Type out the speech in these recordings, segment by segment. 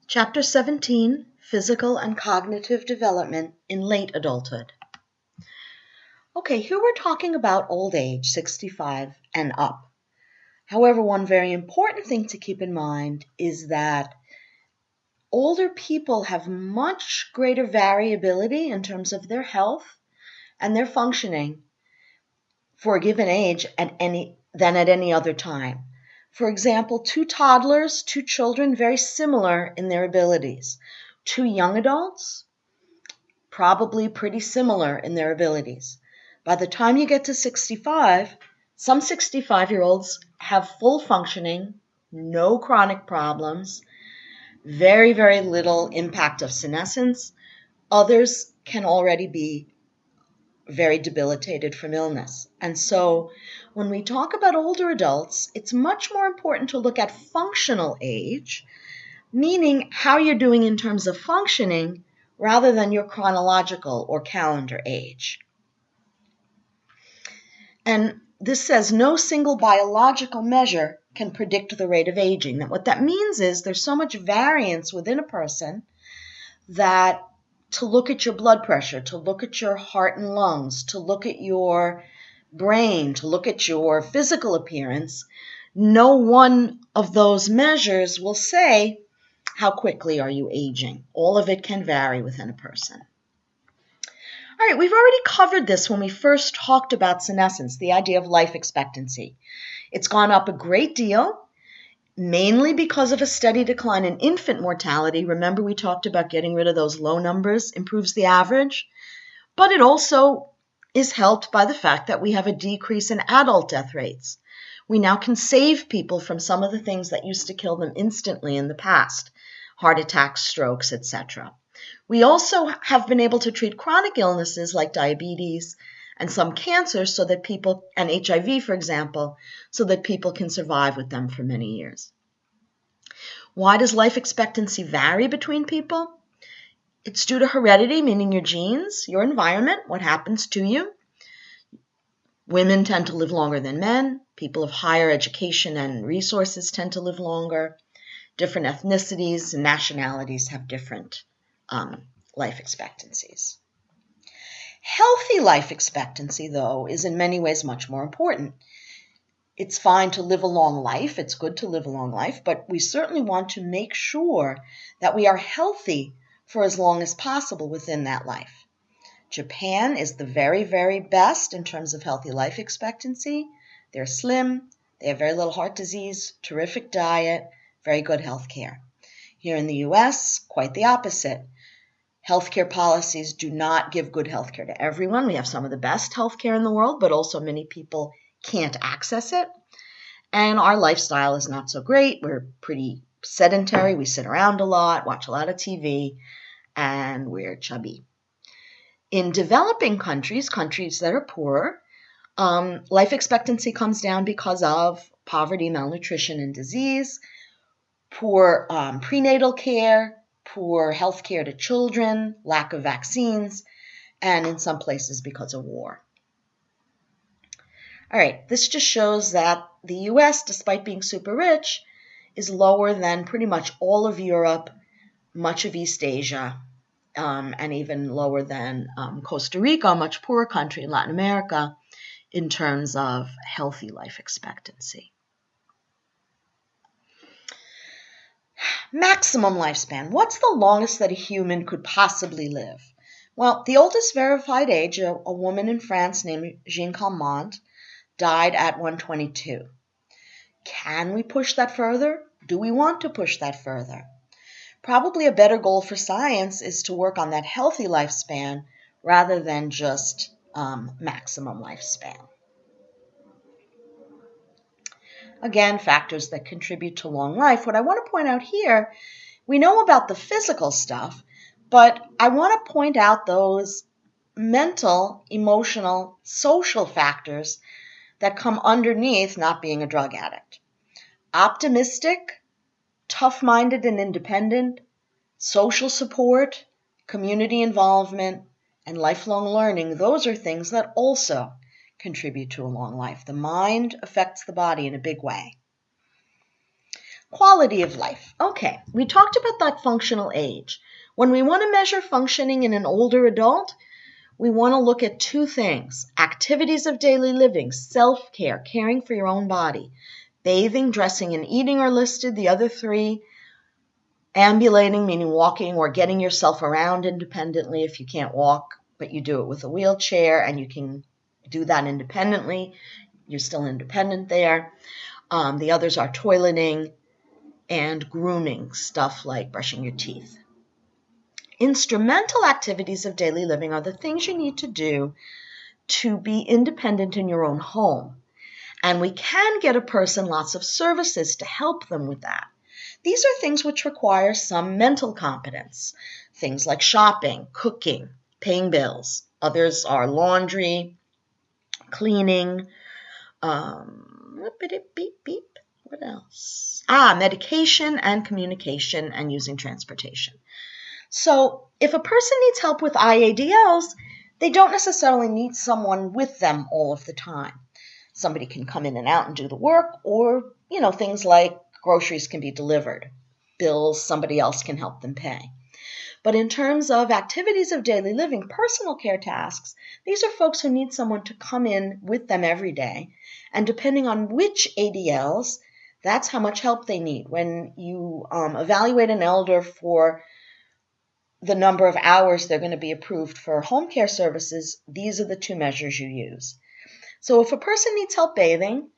Chapter 17, Physical and Cognitive Development in Late Adulthood. Okay, here we're talking about old age, 65 and up. However, one very important thing to keep in mind is that older people have much greater variability in terms of their health and their functioning for a given age than at any other time. For example, two toddlers, two children, very similar in their abilities. Two young adults, probably pretty similar in their abilities. By the time you get to 65, some 65-year-olds have full functioning, no chronic problems, very, very little impact of senescence. Others can already be very debilitated from illness. And so when we talk about older adults, it's much more important to look at functional age, meaning how you're doing in terms of functioning rather than your chronological or calendar age. And this says no single biological measure can predict the rate of aging. What that means is there's so much variance within a person that to look at your blood pressure, to look at your heart and lungs, to look at your brain, to look at your physical appearance, no one of those measures will say how quickly are you aging. All of it can vary within a person. All right, we've already covered this when we first talked about senescence, the idea of life expectancy. It's gone up a great deal, mainly because of a steady decline in infant mortality. Remember, we talked about getting rid of those low numbers improves the average, but it also is helped by the fact that we have a decrease in adult death rates. We now can save people from some of the things that used to kill them instantly in the past, heart attacks, strokes, etc. We also have been able to treat chronic illnesses like diabetes and some cancers so that people, and HIV, for example, so that people can survive with them for many years. Why does life expectancy vary between people? It's due to heredity, meaning your genes, your environment, what happens to you. Women tend to live longer than men. People of higher education and resources tend to live longer. Different ethnicities and nationalities have different life expectancies. Healthy life expectancy, though, is in many ways much more important. It's fine to live a long life. It's good to live a long life, but we certainly want to make sure that we are healthy for as long as possible within that life. Japan is the very, very best in terms of healthy life expectancy. They're slim, they have very little heart disease, terrific diet, very good health care. Here in the US, quite the opposite. Healthcare policies do not give good healthcare to everyone. We have some of the best healthcare in the world, but also many people can't access it. And our lifestyle is not so great. We're pretty sedentary. We sit around a lot, watch a lot of TV, and we're chubby. In developing countries, countries that are poorer, life expectancy comes down because of poverty, malnutrition, and disease, poor prenatal care, poor health care to children, lack of vaccines, and in some places because of war. All right, this just shows that the US, despite being super rich, is lower than pretty much all of Europe, much of East Asia, and even lower than Costa Rica, a much poorer country in Latin America, in terms of healthy life expectancy. Maximum lifespan. What's the longest that a human could possibly live? Well, the oldest verified age, a woman in France named Jeanne Calment, died at 122. Can we push that further? Do we want to push that further? Probably a better goal for science is to work on that healthy lifespan rather than just maximum lifespan. Again, factors that contribute to long life. What I want to point out here, we know about the physical stuff, but I want to point out those mental, emotional, social factors that come underneath not being a drug addict. Optimistic, tough-minded and independent, social support, community involvement, and lifelong learning, those are things that also contribute to a long life. The mind affects the body in a big way. Quality of life. Okay, we talked about that functional age. When we want to measure functioning in an older adult, we want to look at two things: activities of daily living, self-care, caring for your own body. Bathing, dressing, and eating are listed. The other three, ambulating, meaning walking or getting yourself around independently if you can't walk, but you do it with a wheelchair and you can do that independently. You're still independent there. The others are toileting and grooming, stuff like brushing your teeth. Instrumental activities of daily living are the things you need to do to be independent in your own home. And we can get a person lots of services to help them with that. These are things which require some mental competence. Things like shopping, cooking, paying bills. Others are laundry, cleaning, what else? Medication and communication and using transportation. So if a person needs help with IADLs, they don't necessarily need someone with them all of the time. Somebody can come in and out and do the work, or, things like groceries can be delivered. Bills, somebody else can help them pay. But in terms of activities of daily living, personal care tasks, these are folks who need someone to come in with them every day. And depending on which ADLs, that's how much help they need. When you evaluate an elder for the number of hours they're going to be approved for home care services, these are the two measures you use. So if a person needs help bathing,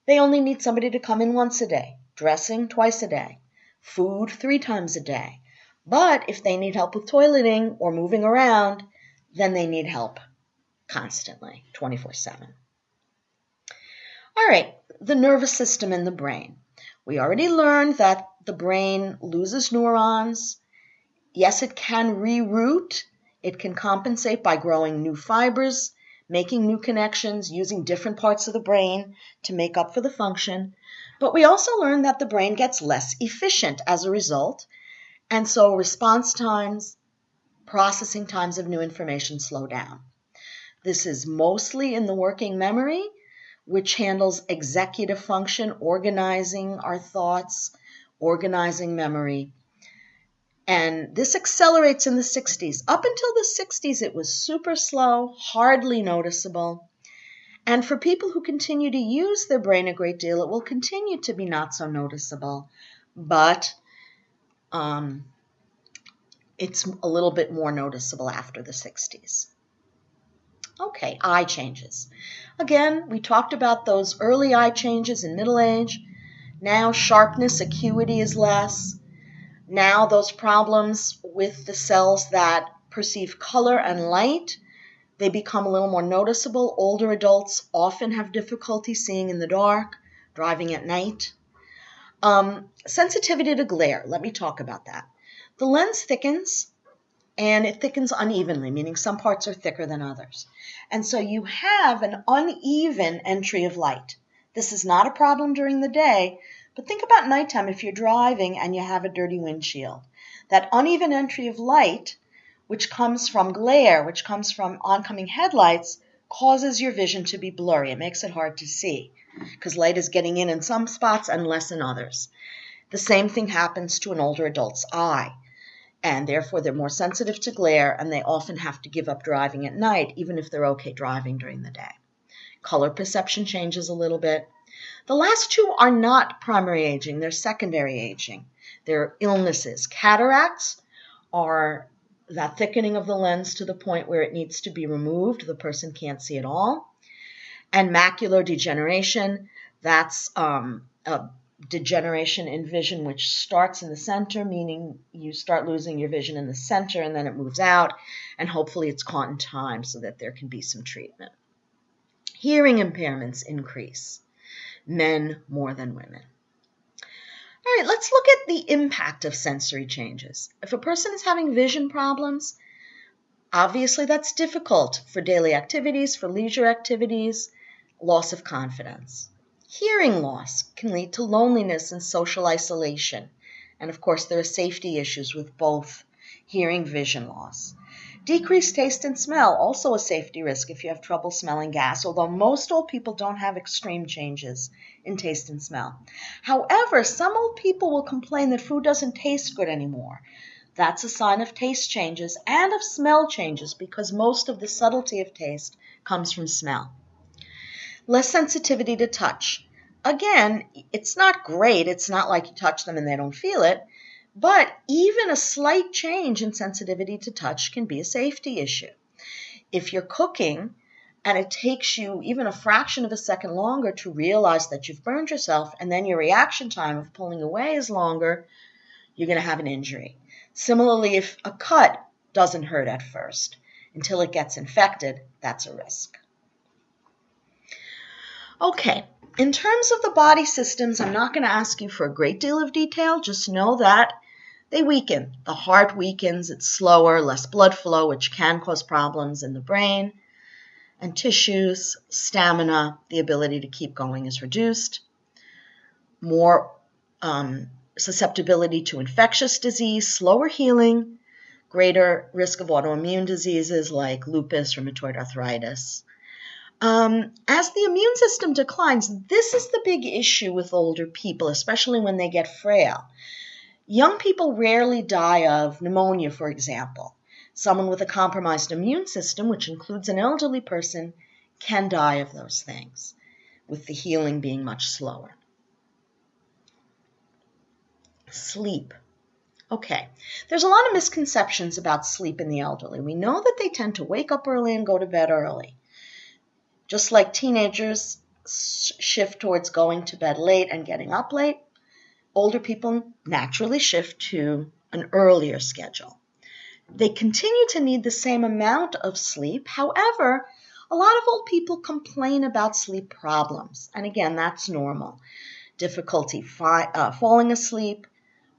they only need somebody to come in once a day, dressing twice a day, food 3 times a day. But if they need help with toileting or moving around, then they need help constantly, 24/7. All right, the nervous system and the brain. We already learned that the brain loses neurons. Yes, it can reroute. It can compensate by growing new fibers, making new connections, using different parts of the brain to make up for the function. But we also learned that the brain gets less efficient as a result, and so response times, processing times of new information slow down. This is mostly in the working memory, which handles executive function, organizing our thoughts, organizing memory. And this accelerates in the 60s. Up until the 60s, it was super slow, hardly noticeable. And for people who continue to use their brain a great deal, it will continue to be not so noticeable. But it's a little bit more noticeable after the 60s. Okay, eye changes. Again, we talked about those early eye changes in middle age. Now sharpness, acuity is less. Now those problems with the cells that perceive color and light, they become a little more noticeable. Older adults often have difficulty seeing in the dark, driving at night. Sensitivity to glare, let me talk about that. The lens thickens, and it thickens unevenly, meaning some parts are thicker than others. And so you have an uneven entry of light. This is not a problem during the day, but think about nighttime if you're driving and you have a dirty windshield. That uneven entry of light, which comes from glare, which comes from oncoming headlights, causes your vision to be blurry. It makes it hard to see because light is getting in some spots and less in others. The same thing happens to an older adult's eye, and therefore they're more sensitive to glare, and they often have to give up driving at night, even if they're okay driving during the day. Color perception changes a little bit. The last two are not primary aging, they're secondary aging. They're illnesses. Cataracts are that thickening of the lens to the point where it needs to be removed. The person can't see at all. And macular degeneration, that's a degeneration in vision which starts in the center, meaning you start losing your vision in the center and then it moves out, and hopefully it's caught in time so that there can be some treatment. Hearing impairments increase. Men more than women. All right, let's look at the impact of sensory changes. If a person is having vision problems, obviously that's difficult for daily activities, for leisure activities, loss of confidence. Hearing loss can lead to loneliness and social isolation. And of course, there are safety issues with both hearing vision loss. Decreased taste and smell, also a safety risk if you have trouble smelling gas, although most old people don't have extreme changes in taste and smell. However, some old people will complain that food doesn't taste good anymore. That's a sign of taste changes and of smell changes because most of the subtlety of taste comes from smell. Less sensitivity to touch. Again, it's not great. It's not like you touch them and they don't feel it. But even a slight change in sensitivity to touch can be a safety issue. If you're cooking and it takes you even a fraction of a second longer to realize that you've burned yourself, and then your reaction time of pulling away is longer, you're going to have an injury. Similarly, if a cut doesn't hurt at first, until it gets infected, that's a risk. Okay, in terms of the body systems, I'm not going to ask you for a great deal of detail. Just know that they weaken. The heart weakens, it's slower, less blood flow, which can cause problems in the brain and tissues. Stamina, the ability to keep going, is reduced. More susceptibility to infectious disease, slower healing, greater risk of autoimmune diseases like lupus, rheumatoid arthritis. As the immune system declines, this is the big issue with older people, especially when they get frail. Young people rarely die of pneumonia, for example. Someone with a compromised immune system, which includes an elderly person, can die of those things, with the healing being much slower. Sleep. Okay, there's a lot of misconceptions about sleep in the elderly. We know that they tend to wake up early and go to bed early. Just like teenagers shift towards going to bed late and getting up late, older people naturally shift to an earlier schedule. They continue to need the same amount of sleep. However, a lot of old people complain about sleep problems. And again, that's normal. Difficulty falling asleep,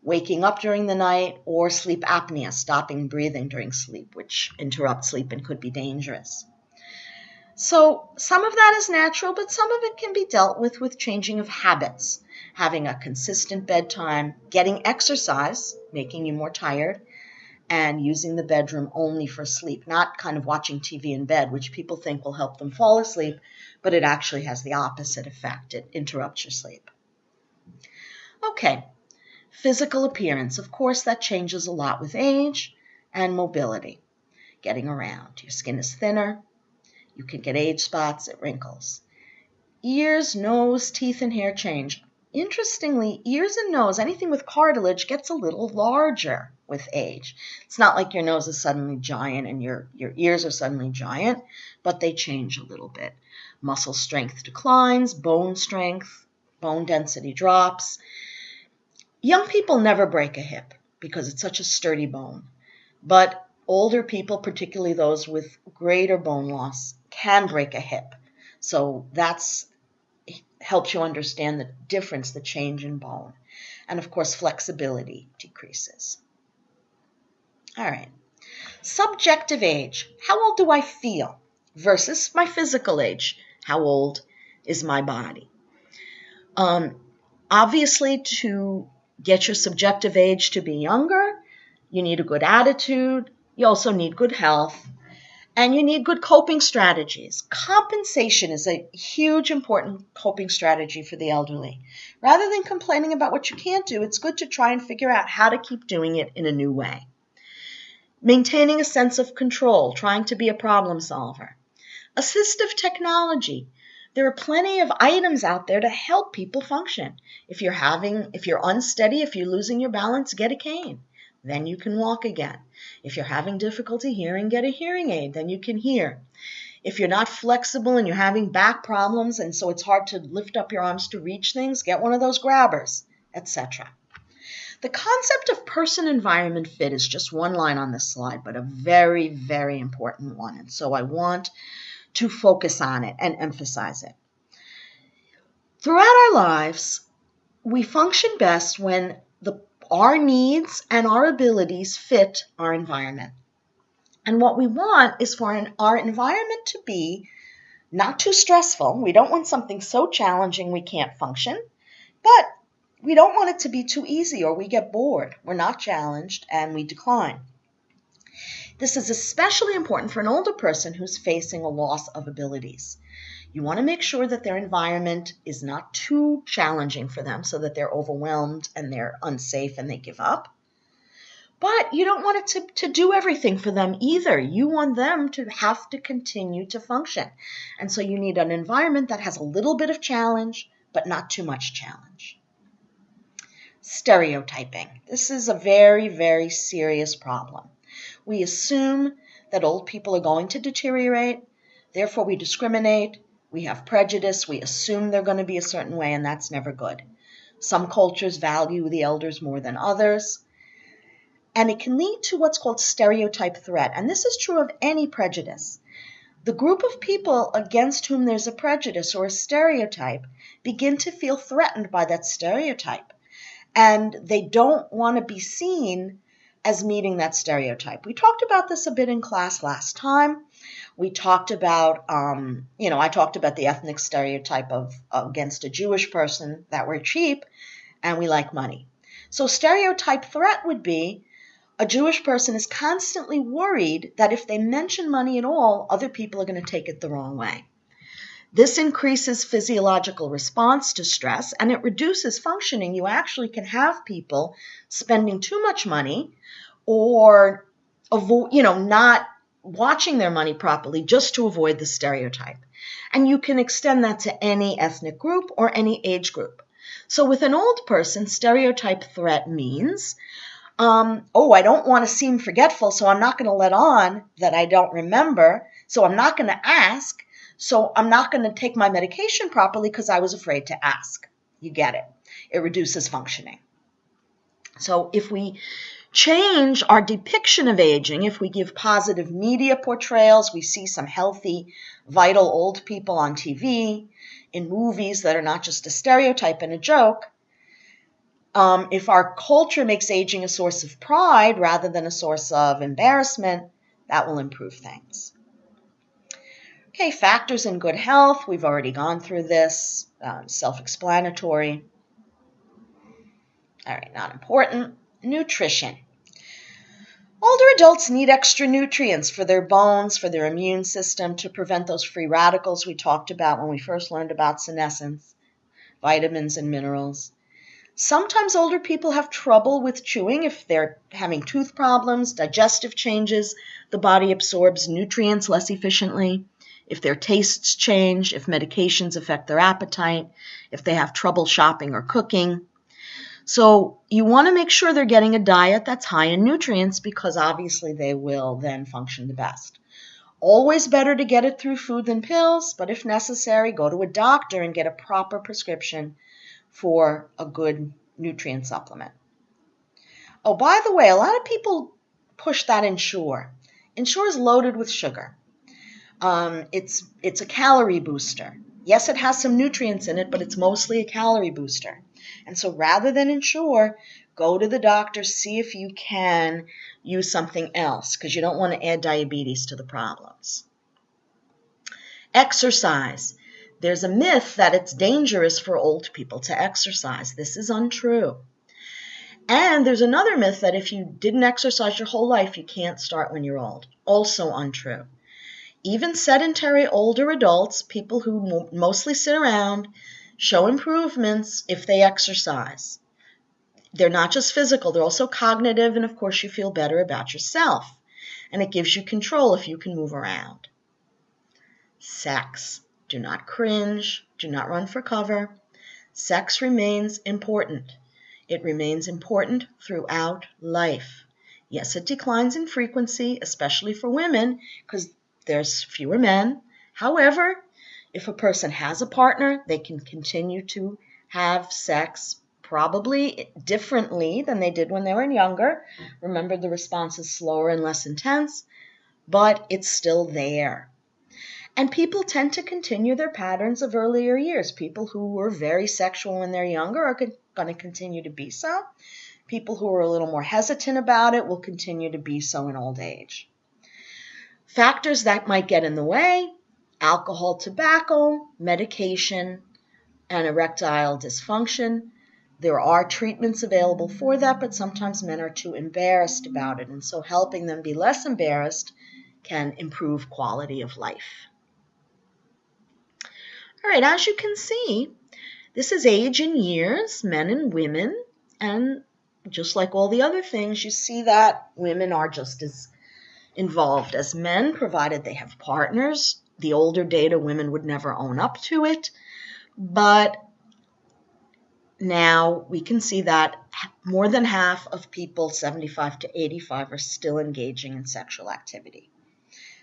waking up during the night, or sleep apnea, stopping breathing during sleep, which interrupts sleep and could be dangerous. So some of that is natural, but some of it can be dealt with changing of habits, having a consistent bedtime, getting exercise, making you more tired, and using the bedroom only for sleep, not kind of watching TV in bed, which people think will help them fall asleep, but it actually has the opposite effect. It interrupts your sleep. Okay, physical appearance. Of course, that changes a lot with age and mobility, getting around. Your skin is thinner. You can get age spots, it wrinkles. Ears, nose, teeth, and hair change. Interestingly, ears and nose, anything with cartilage, gets a little larger with age. It's not like your nose is suddenly giant and your ears are suddenly giant, but they change a little bit. Muscle strength declines, bone strength, bone density drops. Young people never break a hip because it's such a sturdy bone, but older people, particularly those with greater bone loss, can break a hip. So that's helps you understand the difference, the change in bone. And of course, flexibility decreases. All right. Subjective age. How old do I feel versus my physical age? How old is my body? Obviously, to get your subjective age to be younger, you need a good attitude. You also need good health. And you need good coping strategies. Compensation is a huge, important coping strategy for the elderly. Rather than complaining about what you can't do, it's good to try and figure out how to keep doing it in a new way. Maintaining a sense of control, trying to be a problem solver. Assistive technology. There are plenty of items out there to help people function. If you're unsteady, if you're losing your balance, get a cane. Then you can walk again. If you're having difficulty hearing, get a hearing aid. Then you can hear. If you're not flexible and you're having back problems and so it's hard to lift up your arms to reach things, get one of those grabbers, etc. The concept of person-environment fit is just one line on this slide, but a very, very important one. And so I want to focus on it and emphasize it. Throughout our lives, we function best when our needs and our abilities fit our environment. And what we want is for our environment to be not too stressful. We don't want something so challenging we can't function, but we don't want it to be too easy or we get bored. We're not challenged and we decline. This is especially important for an older person who's facing a loss of abilities. You want to make sure that their environment is not too challenging for them so that they're overwhelmed and they're unsafe and they give up. But you don't want it to do everything for them either. You want them to have to continue to function. And so you need an environment that has a little bit of challenge, but not too much challenge. Stereotyping. This is a very, very serious problem. We assume that old people are going to deteriorate, therefore we discriminate, we have prejudice, we assume they're going to be a certain way, and that's never good. Some cultures value the elders more than others, and it can lead to what's called stereotype threat, and this is true of any prejudice. The group of people against whom there's a prejudice or a stereotype begin to feel threatened by that stereotype, and they don't want to be seen as meeting that stereotype. We talked about this a bit in class last time. We talked about, I talked about the ethnic stereotype of against a Jewish person that we're cheap and we like money. So stereotype threat would be a Jewish person is constantly worried that if they mention money at all, other people are going to take it the wrong way. This increases physiological response to stress and it reduces functioning. You actually can have people spending too much money or not watching their money properly just to avoid the stereotype. And you can extend that to any ethnic group or any age group. So with an old person, stereotype threat means, I don't want to seem forgetful, so I'm not going to let on that I don't remember, so I'm not going to ask, so I'm not going to take my medication properly because I was afraid to ask. You get it. It reduces functioning. So if we change our depiction of aging, if we give positive media portrayals, we see some healthy, vital old people on TV, in movies that are not just a stereotype and a joke. If our culture makes aging a source of pride rather than a source of embarrassment, that will improve things. Okay, factors in good health. We've already gone through this. Self-explanatory. All right, not important. Nutrition. Older adults need extra nutrients for their bones, for their immune system, to prevent those free radicals we talked about when we first learned about senescence, vitamins and minerals. Sometimes older people have trouble with chewing if they're having tooth problems, digestive changes, the body absorbs nutrients less efficiently, if their tastes change, if medications affect their appetite, if they have trouble shopping or cooking. So you want to make sure they're getting a diet that's high in nutrients because obviously they will then function the best. Always better to get it through food than pills, but if necessary, go to a doctor and get a proper prescription for a good nutrient supplement. Oh, by the way, a lot of people push that Ensure. Ensure is loaded with sugar. It's a calorie booster. Yes, it has some nutrients in it, but it's mostly a calorie booster. And so rather than Ensure, go to the doctor, see if you can use something else because you don't want to add diabetes to the problems. Exercise. There's a myth that it's dangerous for old people to exercise. This is untrue. And there's another myth that if you didn't exercise your whole life, you can't start when you're old. Also untrue. Even sedentary older adults, people who mostly sit around, show improvements if they exercise. They're not just physical, they're also cognitive, and of course you feel better about yourself. And it gives you control if you can move around. Sex. Do not cringe. Do not run for cover. Sex remains important. It remains important throughout life. Yes, it declines in frequency, especially for women, because there's fewer men. However, if a person has a partner, they can continue to have sex probably differently than they did when they were younger. Remember, the response is slower and less intense, but it's still there. And people tend to continue their patterns of earlier years. People who were very sexual when they're younger are going to continue to be so. People who are a little more hesitant about it will continue to be so in old age. Factors that might get in the way: alcohol, tobacco, medication, and erectile dysfunction. There are treatments available for that, but sometimes men are too embarrassed about it. And so helping them be less embarrassed can improve quality of life. All right, as you can see, this is age in years, men and women, and just like all the other things, you see that women are just as involved as men, provided they have partners. The older data, women would never own up to it, but now we can see that more than half of people 75 to 85 are still engaging in sexual activity.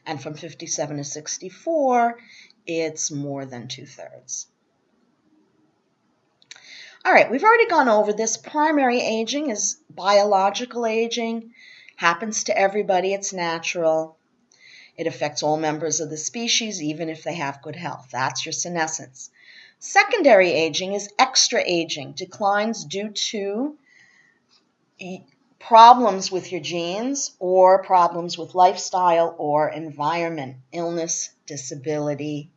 And from 57 to 64, it's more than 2/3. All right, we've already gone over this. Primary aging is biological aging, happens to everybody, it's natural. It affects all members of the species, even if they have good health. That's your senescence. Secondary aging is extra aging, declines due to problems with your genes or problems with lifestyle or environment, illness, disability,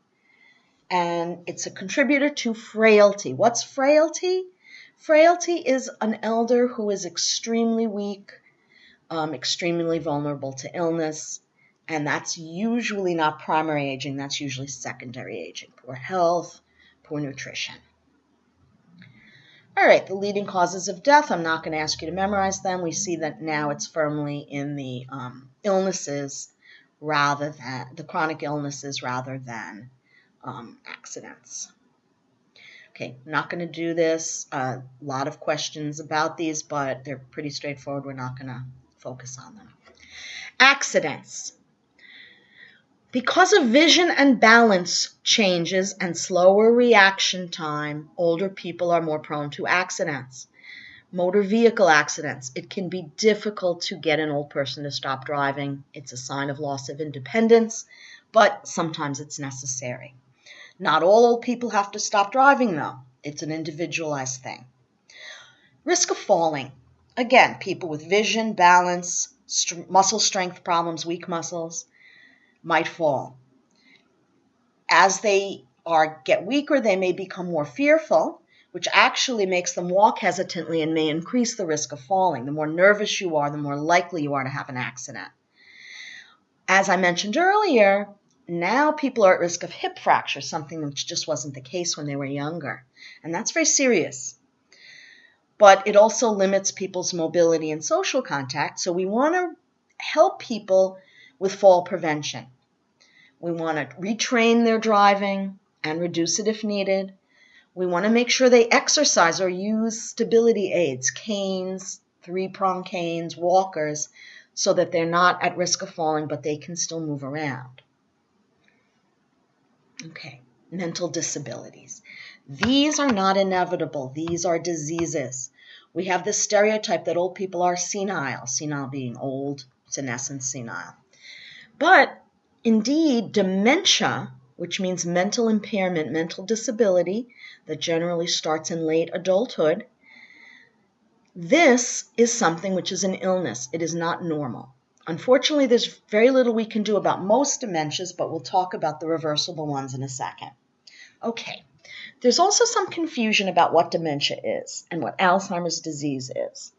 and it's a contributor to frailty. What's frailty? Frailty is an elder who is extremely weak, extremely vulnerable to illness, and that's usually not primary aging, that's usually secondary aging. Poor health, poor nutrition. All right, the leading causes of death, I'm not going to ask you to memorize them. We see that now it's firmly in the illnesses rather than the chronic illnesses rather than accidents. Okay, I'm not going to do this. A lot of questions about these, but they're pretty straightforward. We're not going to focus on them. Accidents. Because of vision and balance changes and slower reaction time, older people are more prone to accidents. Motor vehicle accidents. It can be difficult to get an old person to stop driving. It's a sign of loss of independence, but sometimes it's necessary. Not all old people have to stop driving, though. It's an individualized thing. Risk of falling. Again, people with vision, balance, muscle strength problems, weak muscles, might fall. As they get weaker, they may become more fearful, which actually makes them walk hesitantly and may increase the risk of falling. The more nervous you are, the more likely you are to have an accident. As I mentioned earlier, now people are at risk of hip fracture, something which just wasn't the case when they were younger. And that's very serious. But it also limits people's mobility and social contact, so we want to help people with fall prevention. We want to retrain their driving and reduce it if needed. We want to make sure they exercise or use stability aids, canes, three-prong canes, walkers, so that they're not at risk of falling, but they can still move around. Okay, mental disabilities. These are not inevitable. These are diseases. We have this stereotype that old people are senile, senile being old, senescent, senile. But indeed, dementia, which means mental impairment, mental disability, that generally starts in late adulthood, this is something which is an illness. It is not normal. Unfortunately, there's very little we can do about most dementias, but we'll talk about the reversible ones in a second. Okay, there's also some confusion about what dementia is and what Alzheimer's disease is.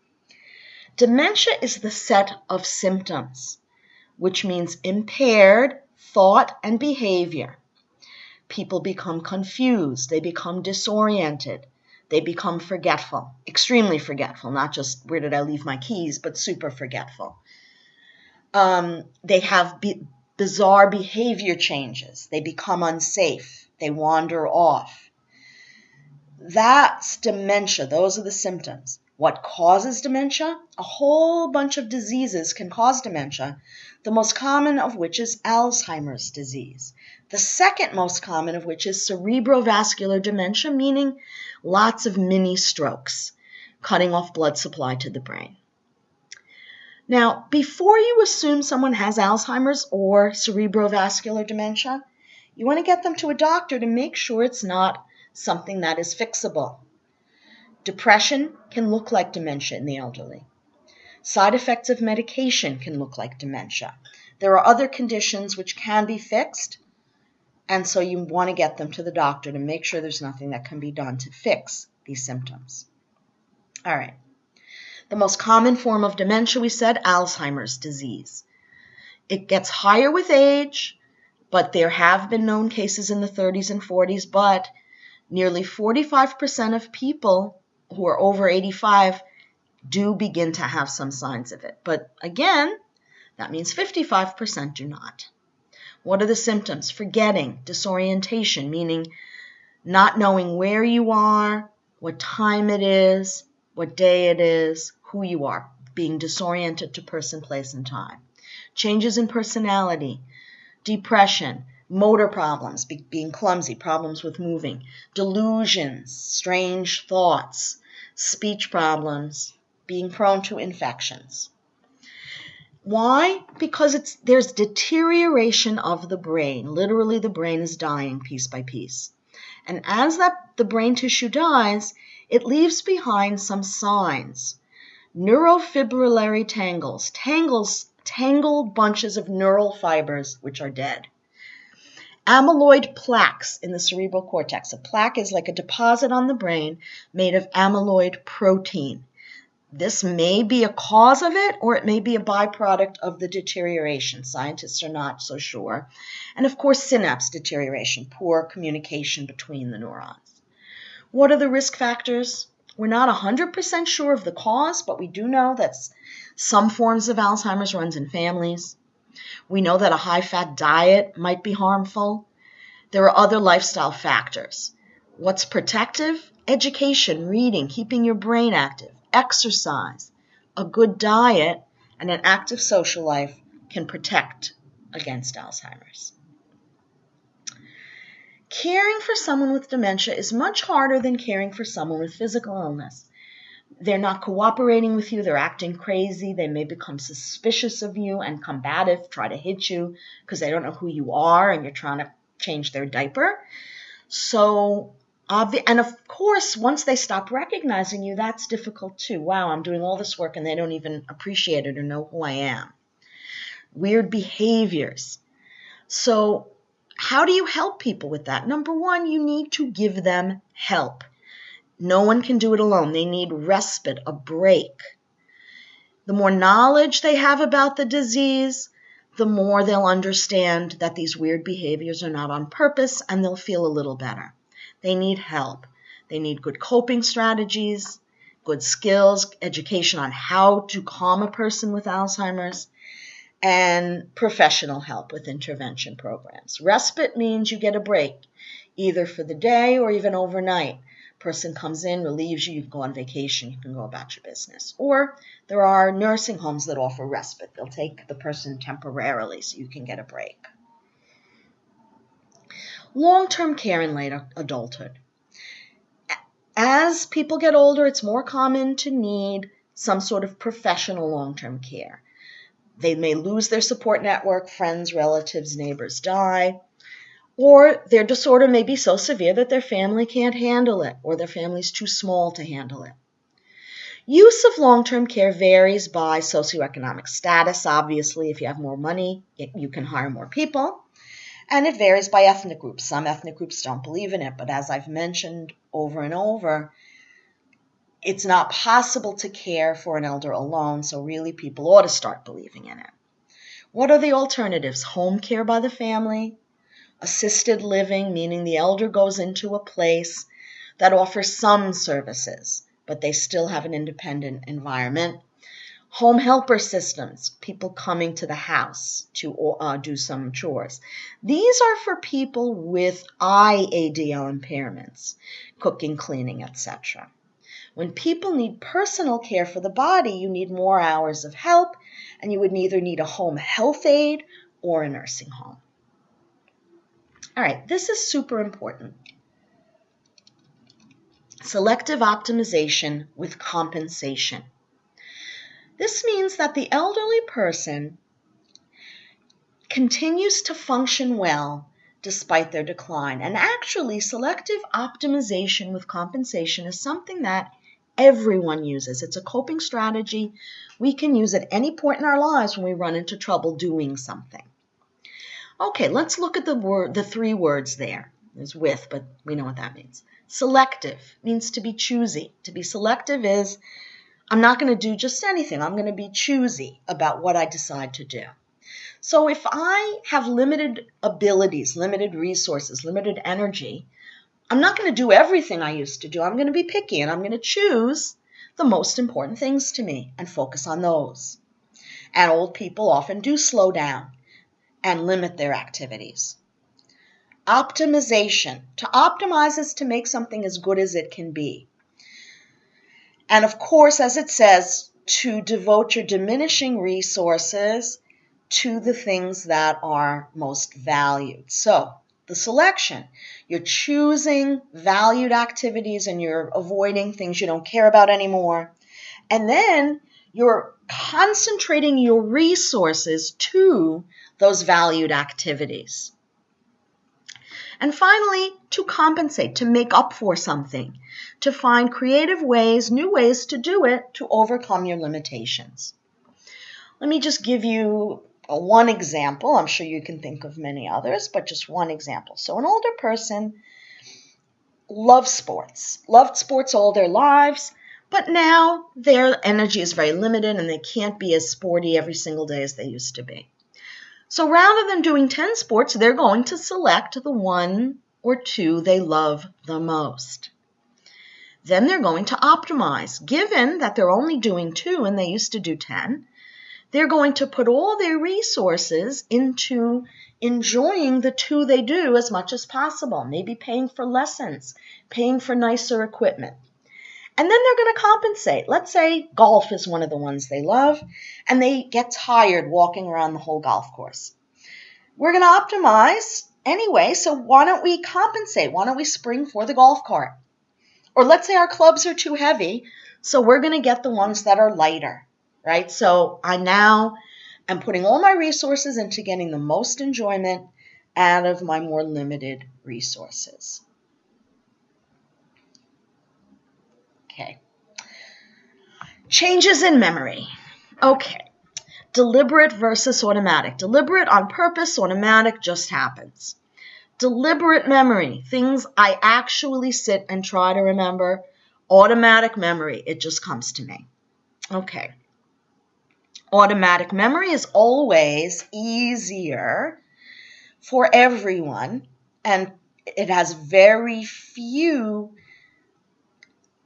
Dementia is the set of symptoms, which means impaired thought and behavior. People become confused, they become disoriented, they become forgetful, extremely forgetful, not just where did I leave my keys, but super forgetful. They have bizarre behavior changes, they become unsafe, they wander off. That's dementia, those are the symptoms. What causes dementia? A whole bunch of diseases can cause dementia, the most common of which is Alzheimer's disease. The second most common of which is cerebrovascular dementia, meaning lots of mini strokes, cutting off blood supply to the brain. Now, before you assume someone has Alzheimer's or cerebrovascular dementia, you want to get them to a doctor to make sure it's not something that is fixable. Depression can look like dementia in the elderly. Side effects of medication can look like dementia. There are other conditions which can be fixed, and so you want to get them to the doctor to make sure there's nothing that can be done to fix these symptoms. All right. The most common form of dementia, we said, Alzheimer's disease. It gets higher with age, But there have been known cases in the 30s and 40s, but nearly 45% of people who are over 85 do begin to have some signs of it. But again, that means 55% do not. What are the symptoms? Forgetting, disorientation, meaning not knowing where you are, what time it is, what day it is, who you are, being disoriented to person, place, and time. Changes in personality, depression, motor problems, being clumsy, problems with moving, delusions, strange thoughts, speech problems, being prone to infections. Why? Because there's deterioration of the brain. Literally, the brain is dying piece by piece. And as the brain tissue dies, it leaves behind some signs. Neurofibrillary tangles, tangled bunches of neural fibers which are dead. Amyloid plaques in the cerebral cortex. A plaque is like a deposit on the brain made of amyloid protein. This may be a cause of it, or it may be a byproduct of the deterioration. Scientists are not so sure. And of course, synapse deterioration, poor communication between the neurons. What are the risk factors? We're not 100% sure of the cause, but we do know that some forms of Alzheimer's runs in families. We know that a high-fat diet might be harmful. There are other lifestyle factors. What's protective? Education, reading, keeping your brain active, exercise, a good diet, and an active social life can protect against Alzheimer's. Caring for someone with dementia is much harder than caring for someone with physical illness. They're not cooperating with you, they're acting crazy, they may become suspicious of you and combative, try to hit you because they don't know who you are and you're trying to change their diaper. And of course, once they stop recognizing you, that's difficult too. Wow, I'm doing all this work and they don't even appreciate it or know who I am. Weird behaviors. So how do you help people with that? Number one, you need to give them help. No one can do it alone. They need respite, a break. The more knowledge they have about the disease, the more they'll understand that these weird behaviors are not on purpose, and they'll feel a little better. They need help. They need good coping strategies, good skills, education on how to calm a person with Alzheimer's, and professional help with intervention programs. Respite means you get a break, either for the day or even overnight. Person comes in, relieves you, you can go on vacation, you can go about your business. Or there are nursing homes that offer respite. They'll take the person temporarily so you can get a break. Long-term care in late adulthood. As people get older, it's more common to need some sort of professional long-term care. They may lose their support network, friends, relatives, neighbors die, or their disorder may be so severe that their family can't handle it, or their family's too small to handle it. Use of long-term care varies by socioeconomic status. Obviously, if you have more money, you can hire more people. And it varies by ethnic groups. Some ethnic groups don't believe in it, but as I've mentioned over and over, it's not possible to care for an elder alone, so really people ought to start believing in it. What are the alternatives? Home care by the family, assisted living, meaning the elder goes into a place that offers some services, but they still have an independent environment. Home helper systems, people coming to the house to do some chores. These are for people with IADL impairments, cooking, cleaning, etc. When people need personal care for the body, you need more hours of help, and you would either need a home health aide or a nursing home. All right, this is super important. Selective optimization with compensation. This means that the elderly person continues to function well despite their decline. And actually, selective optimization with compensation is something that everyone uses. It's a coping strategy we can use at any point in our lives when we run into trouble doing something. Okay, let's look at the three words there. There's with, but we know what that means. Selective means to be choosy. To be selective is, I'm not going to do just anything. I'm going to be choosy about what I decide to do. So if I have limited abilities, limited resources, limited energy, I'm not going to do everything I used to do. I'm going to be picky, and I'm going to choose the most important things to me and focus on those. And old people often do slow down and limit their activities. Optimization. To optimize is to make something as good as it can be. And of course, as it says, to devote your diminishing resources to the things that are most valued. So, the selection. You're choosing valued activities and you're avoiding things you don't care about anymore. And then you're concentrating your resources to those valued activities. And finally, to compensate, to make up for something, to find creative ways, new ways to do it to overcome your limitations. Let me just give you one example. I'm sure you can think of many others, but just one example. So an older person loved sports all their lives, but now their energy is very limited and they can't be as sporty every single day as they used to be. So rather than doing 10 sports, they're going to select the 1 or 2 they love the most. Then they're going to optimize. Given that they're only doing 2 and they used to do 10, they're going to put all their resources into enjoying the 2 they do as much as possible, maybe paying for lessons, paying for nicer equipment. And then they're going to compensate. Let's say golf is one of the ones they love, and they get tired walking around the whole golf course. We're going to optimize anyway, so why don't we compensate? Why don't we spring for the golf cart? Or let's say our clubs are too heavy, so we're going to get the ones that are lighter, right? So I now am putting all my resources into getting the most enjoyment out of my more limited resources. Okay. Changes in memory. Okay. Deliberate versus automatic. Deliberate on purpose, automatic just happens. Deliberate memory, things I actually sit and try to remember. Automatic memory, it just comes to me. Okay. Automatic memory is always easier for everyone, and it has very few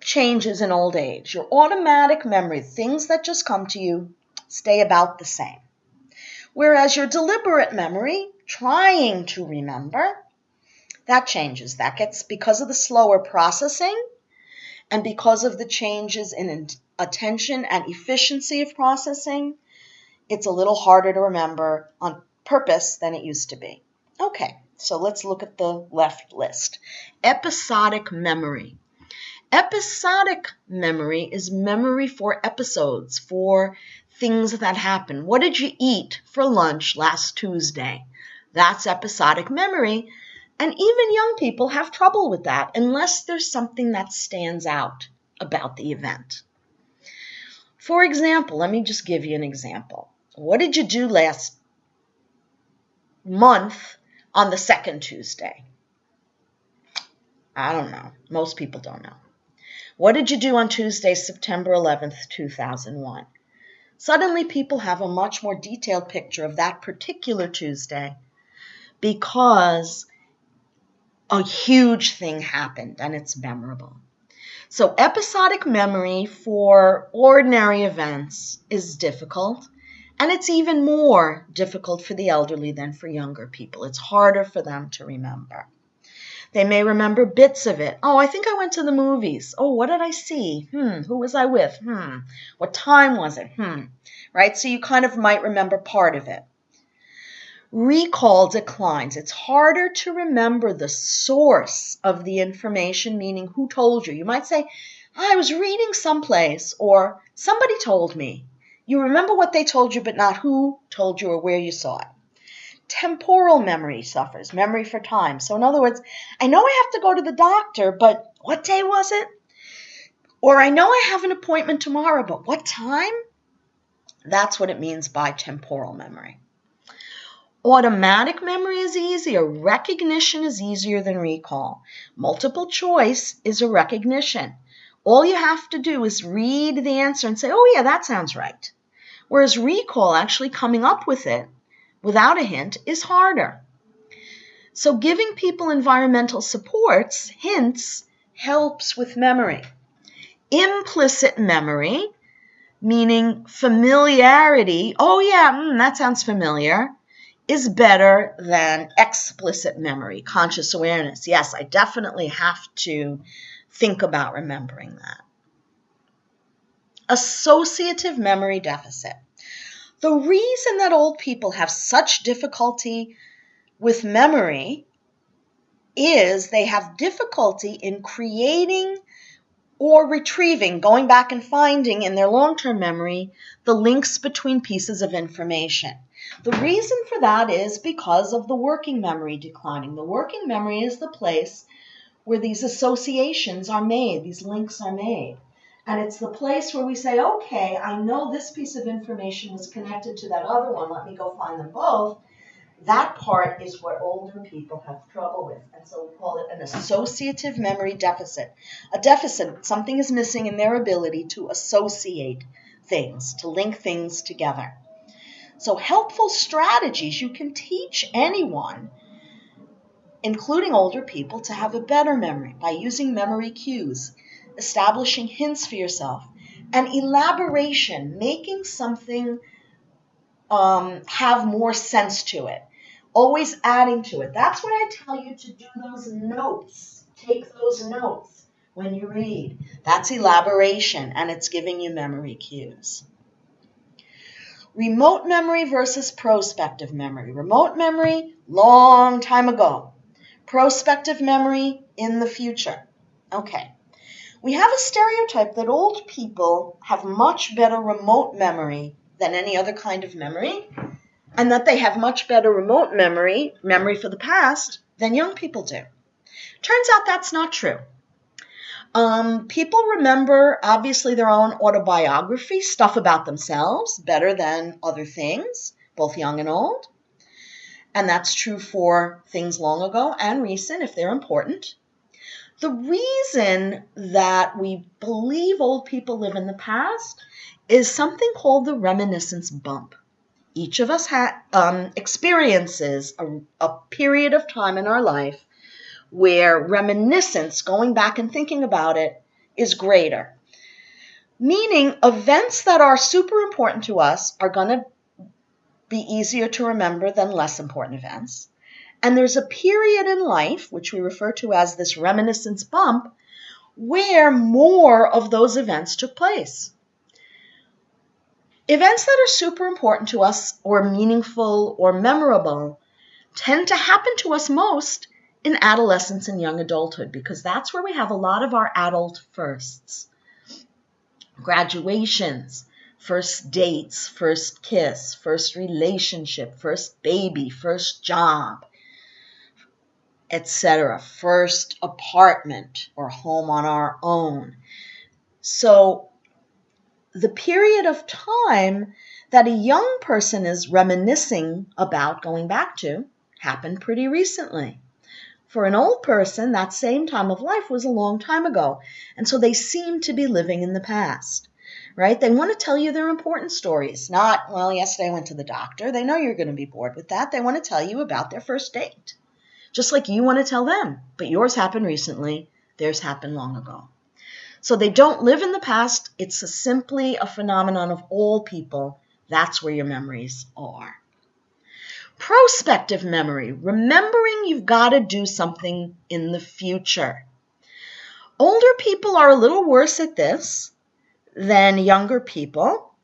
changes in old age. Your automatic memory, things that just come to you, stay about the same. Whereas your deliberate memory, trying to remember, that changes. That gets, because of the slower processing and because of the changes in attention and efficiency of processing, it's a little harder to remember on purpose than it used to be. Okay, so let's look at the left list. Episodic memory. Episodic memory is memory for episodes, for things that happen. What did you eat for lunch last Tuesday? That's episodic memory. And even young people have trouble with that unless there's something that stands out about the event. For example, let me just give you an example. What did you do last month on the second Tuesday? I don't know. Most people don't know. What did you do on Tuesday, September 11th, 2001? Suddenly people have a much more detailed picture of that particular Tuesday because a huge thing happened and it's memorable. So episodic memory for ordinary events is difficult, and it's even more difficult for the elderly than for younger people. It's harder for them to remember. They may remember bits of it. Oh, I think I went to the movies. Oh, what did I see? Who was I with? What time was it? Right? So you kind of might remember part of it. Recall declines. It's harder to remember the source of the information, meaning who told you. You might say, I was reading someplace, or somebody told me. You remember what they told you, but not who told you or where you saw it. Temporal memory suffers, memory for time. So in other words, I know I have to go to the doctor, but what day was it? Or I know I have an appointment tomorrow, but what time? That's what it means by temporal memory. Automatic memory is easier. Recognition is easier than recall. Multiple choice is a recognition. All you have to do is read the answer and say, oh yeah, that sounds right. Whereas recall, actually coming up with it, without a hint is harder. So giving people environmental supports, hints, helps with memory. Implicit memory, meaning familiarity, oh yeah, that sounds familiar, is better than explicit memory, conscious awareness. Yes, I definitely have to think about remembering that. Associative memory deficit. The reason that old people have such difficulty with memory is they have difficulty in creating or retrieving, going back and finding in their long-term memory, the links between pieces of information. The reason for that is because of the working memory declining. The working memory is the place where these associations are made, these links are made. And it's the place where we say, okay, I know this piece of information was connected to that other one. Let me go find them both. That part is what older people have trouble with. And so we call it an associative memory deficit. A deficit, something is missing in their ability to associate things, to link things together. So helpful strategies, you can teach anyone, including older people, to have a better memory by using memory cues, establishing hints for yourself, and elaboration, making something have more sense to it. Always adding to it. That's what I tell you to do those notes. Take those notes when you read. That's elaboration, and it's giving you memory cues. Remote memory versus prospective memory. Remote memory, long time ago. Prospective memory, in the future. Okay. We have a stereotype that old people have much better remote memory than any other kind of memory, and that they have much better remote memory, memory for the past, than young people do. Turns out that's not true. People remember, obviously, their own autobiography, stuff about themselves, better than other things, both young and old. And that's true for things long ago and recent, if they're important. The reason that we believe old people live in the past is something called the reminiscence bump. Each of us experiences a period of time in our life where reminiscence, going back and thinking about it, is greater. Meaning events that are super important to us are going to be easier to remember than less important events. And there's a period in life, which we refer to as this reminiscence bump, where more of those events took place. Events that are super important to us or meaningful or memorable tend to happen to us most in adolescence and young adulthood, because that's where we have a lot of our adult firsts. Graduations, first dates, first kiss, first relationship, first baby, first job, etc. First apartment or home on our own. So the period of time that a young person is reminiscing about going back to happened pretty recently. For an old person, that same time of life was a long time ago. And so they seem to be living in the past, right? They want to tell you their important stories, not, well, yesterday I went to the doctor. They know you're going to be bored with that. They want to tell you about their first date, just like you want to tell them. But yours happened recently. Theirs happened long ago. So they don't live in the past. It's simply a phenomenon of all people. That's where your memories are. Prospective memory, remembering you've got to do something in the future. Older people are a little worse at this than younger people.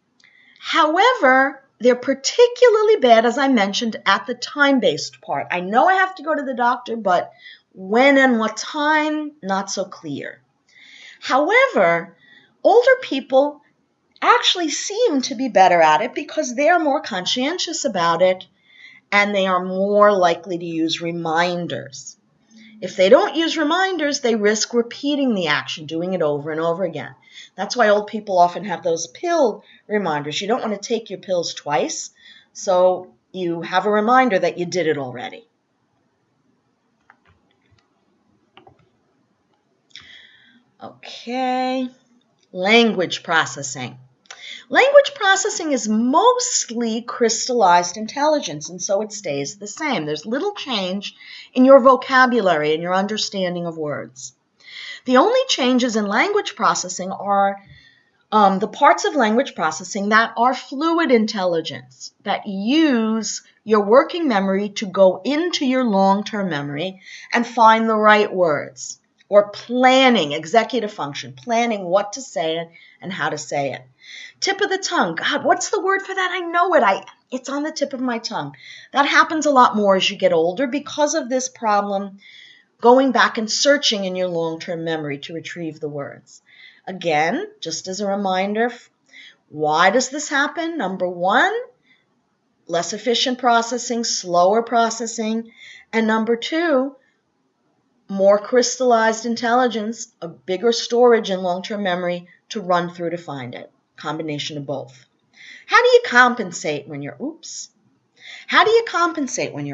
However, they're particularly bad, as I mentioned, at the time-based part. I know I have to go to the doctor, but when and what time, not so clear. However, older people actually seem to be better at it because they are more conscientious about it, and they are more likely to use reminders. If they don't use reminders, they risk repeating the action, doing it over and over again. That's why old people often have those pill reminders. You don't want to take your pills twice, so you have a reminder that you did it already. Okay, language processing. Language processing is mostly crystallized intelligence, and so it stays the same. There's little change in your vocabulary and your understanding of words. The only changes in language processing are the parts of language processing that are fluid intelligence, that use your working memory to go into your long-term memory and find the right words, or planning, executive function, planning what to say and how to say it. Tip of the tongue. God, what's the word for that? I know it. It's on the tip of my tongue. That happens a lot more as you get older because of this problem, going back and searching in your long-term memory to retrieve the words. Again, just as a reminder, why does this happen? Number one, less efficient processing, slower processing. And number two, more crystallized intelligence, a bigger storage in long-term memory to run through to find it. Combination of both. How do you compensate when you're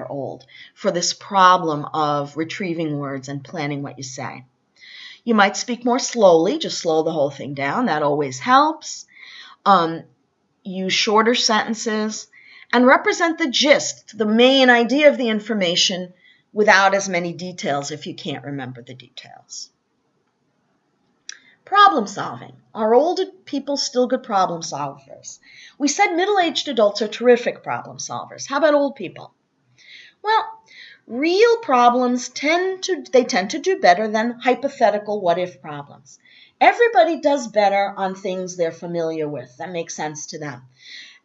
old for this problem of retrieving words and planning what you say? You might speak more slowly, just slow the whole thing down. That always helps. Use shorter sentences and represent the gist, the main idea of the information without as many details if you can't remember the details. Problem solving. Are older people still good problem solvers? We said middle-aged adults are terrific problem solvers. How about old people? Well, real problems tend to do better than hypothetical what-if problems. Everybody does better on things they're familiar with. That makes sense to them.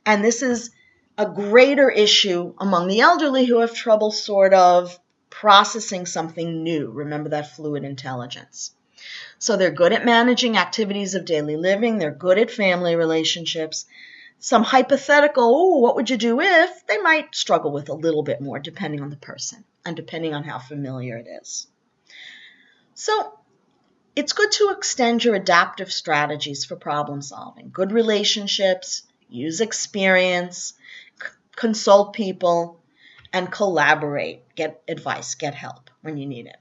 And this is a greater issue among the elderly who have trouble sort of processing something new. Remember that fluid intelligence. So they're good at managing activities of daily living. They're good at family relationships. Some hypothetical, what would you do if, they might struggle with a little bit more depending on the person and depending on how familiar it is. So it's good to extend your adaptive strategies for problem solving. Good relationships, use experience, consult people, and collaborate. Get advice, get help when you need it.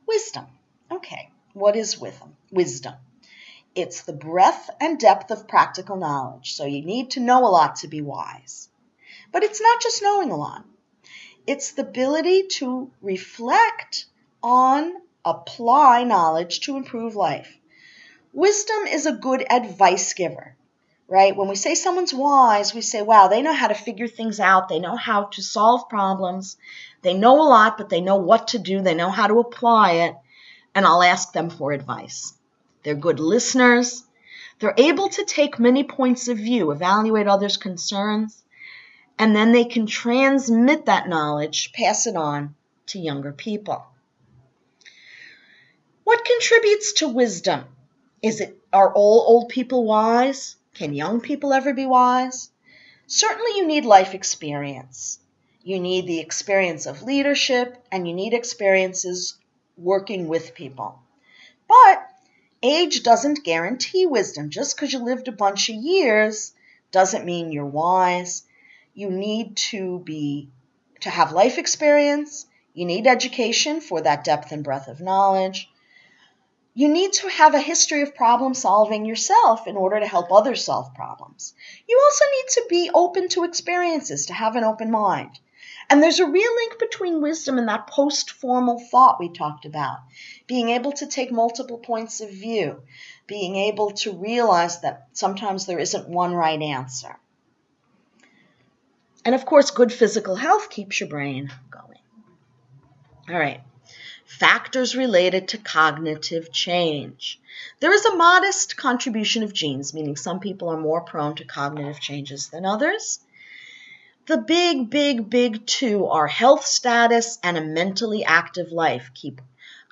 Wisdom. Okay, what is wisdom? It's the breadth and depth of practical knowledge. So you need to know a lot to be wise. But it's not just knowing a lot. It's the ability to reflect on, apply knowledge to improve life. Wisdom is a good advice giver, right? When we say someone's wise, we say, wow, they know how to figure things out. They know how to solve problems. They know a lot, but they know what to do. They know how to apply it. And I'll ask them for advice. They're good listeners. They're able to take many points of view, evaluate others' concerns, and then they can transmit that knowledge, pass it on to younger people. What contributes to wisdom? Are all old people wise? Can young people ever be wise? Certainly you need life experience. You need the experience of leadership, and you need experiences working with people. But age doesn't guarantee wisdom. Just because you lived a bunch of years doesn't mean you're wise. You need to have life experience. You need education for that depth and breadth of knowledge. You need to have a history of problem solving yourself in order to help others solve problems. You also need to be open to experiences, to have an open mind. And there's a real link between wisdom and that post-formal thought we talked about. Being able to take multiple points of view. Being able to realize that sometimes there isn't one right answer. And of course, good physical health keeps your brain going. All right. Factors related to cognitive change. There is a modest contribution of genes, meaning some people are more prone to cognitive changes than others. The big two are health status and a mentally active life. Keep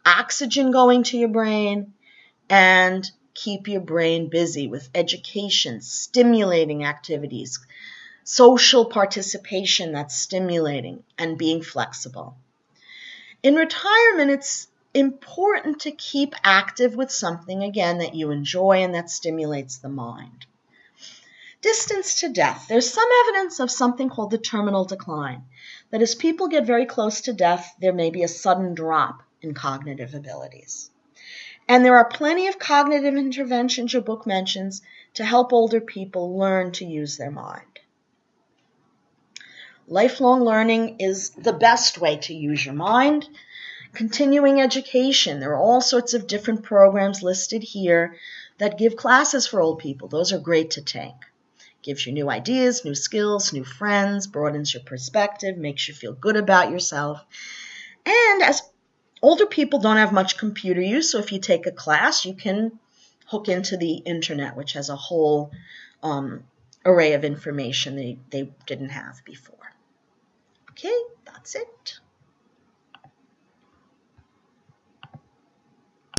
oxygen going to your brain and keep your brain busy with education, stimulating activities, social participation that's stimulating, and being flexible. In retirement, it's important to keep active with something, again, that you enjoy and that stimulates the mind. Distance to death. There's some evidence of something called the terminal decline, that as people get very close to death, there may be a sudden drop in cognitive abilities. And there are plenty of cognitive interventions your book mentions to help older people learn to use their mind. Lifelong learning is the best way to use your mind. Continuing education, there are all sorts of different programs listed here that give classes for old people. Those are great to take. Gives you new ideas, new skills, new friends, broadens your perspective, makes you feel good about yourself. And as older people don't have much computer use, so if you take a class, you can hook into the internet, which has a whole array of information they didn't have before. Okay, that's it.